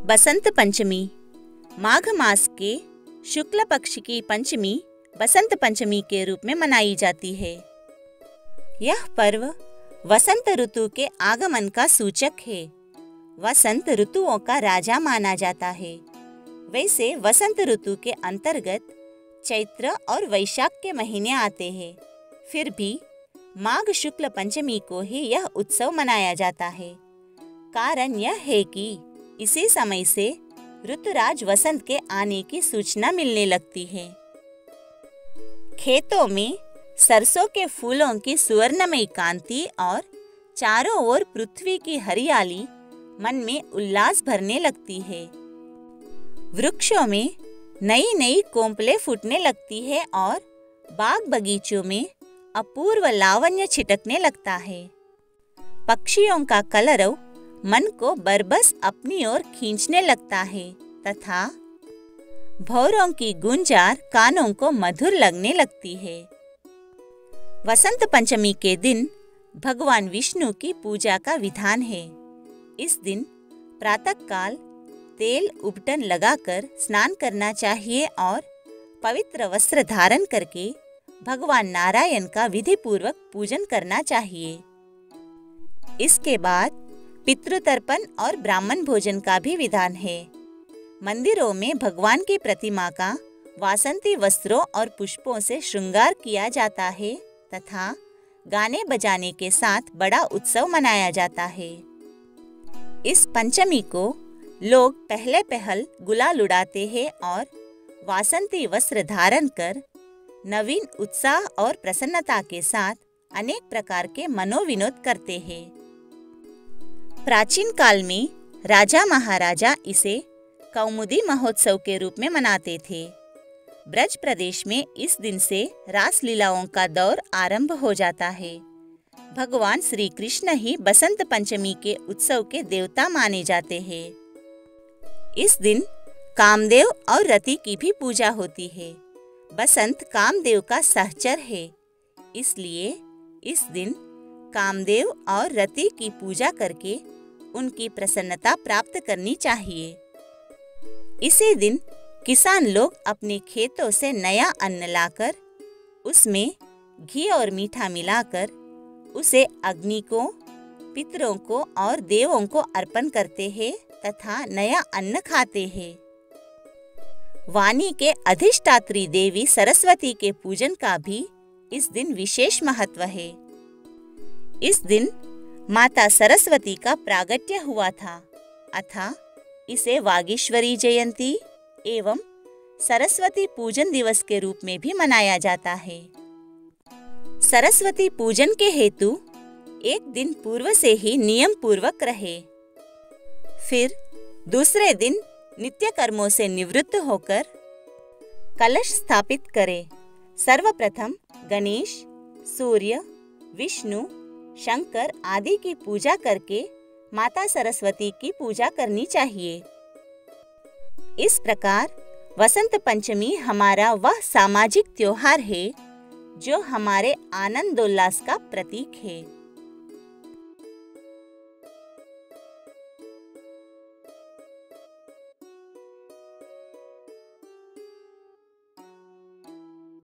बसंत पंचमी माघ मास के शुक्ल पक्ष की पंचमी बसंत पंचमी के रूप में मनाई जाती है। यह पर्व वसंत ऋतु के आगमन का सूचक है। वसंत ऋतुओं का राजा माना जाता है। वैसे वसंत ऋतु के अंतर्गत चैत्र और वैशाख के महीने आते हैं। फिर भी माघ शुक्ल पंचमी को ही यह उत्सव मनाया जाता है। कारण यह है कि इसी समय से ऋतुराज वसंत के आने की सूचना मिलने लगती है। खेतों में सरसों के फूलों की सुवर्णमयी कांति और चारों ओर पृथ्वी की हरियाली मन में उल्लास भरने लगती है। वृक्षों में नई नई कोंपलें फूटने लगती है और बाग बगीचों में अपूर्व लावण्य छिटकने लगता है। पक्षियों का कलरव मन को बरबस अपनी ओर खींचने लगता है तथा भौरों की गुंजार कानों को मधुर लगने लगती है। वसंत पंचमी के दिन भगवान विष्णु की पूजा का विधान है। इस दिन प्रातःकाल तेल उबटन लगाकर स्नान करना चाहिए और पवित्र वस्त्र धारण करके भगवान नारायण का विधि पूर्वक पूजन करना चाहिए। इसके बाद पितृतर्पण और ब्राह्मण भोजन का भी विधान है। मंदिरों में भगवान की प्रतिमा का वासंती वस्त्रों और पुष्पों से श्रृंगार किया जाता है तथा गाने बजाने के साथ बड़ा उत्सव मनाया जाता है। इस पंचमी को लोग पहले पहल गुलाल उड़ाते हैं और वासंती वस्त्र धारण कर नवीन उत्साह और प्रसन्नता के साथ अनेक प्रकार के मनोविनोद करते हैं। प्राचीन काल में राजा महाराजा इसे कौमुदी महोत्सव के रूप में मनाते थे। ब्रज प्रदेश में इस दिन से रास लीलाओं का दौर आरंभ हो जाता है। भगवान श्री कृष्ण ही बसंत पंचमी के उत्सव के देवता माने जाते हैं। इस दिन कामदेव और रति की भी पूजा होती है। बसंत कामदेव का सहचर है, इसलिए इस दिन कामदेव और रति की पूजा करके उनकी प्रसन्नता प्राप्त करनी चाहिए। इसी दिन किसान लोग अपने खेतों से नया अन्न लाकर उसमें घी और मीठा मिलाकर उसे अग्नि को, पितरों को और देवों को अर्पण करते हैं तथा नया अन्न खाते हैं। वाणी के अधिष्ठात्री देवी सरस्वती के पूजन का भी इस दिन विशेष महत्व है। इस दिन माता सरस्वती का प्रागट्य हुआ था, अतः इसे वागीश्वरी जयंती एवं सरस्वती पूजन दिवस के रूप में भी मनाया जाता है। सरस्वती पूजन के हेतु एक दिन पूर्व से ही नियम पूर्वक रहे। फिर दूसरे दिन नित्य कर्मों से निवृत्त होकर कलश स्थापित करें। सर्वप्रथम गणेश, सूर्य, विष्णु, शंकर आदि की पूजा करके माता सरस्वती की पूजा करनी चाहिए। इस प्रकार वसंत पंचमी हमारा वह सामाजिक त्योहार है जो हमारे आनंदोल्लास का प्रतीक है।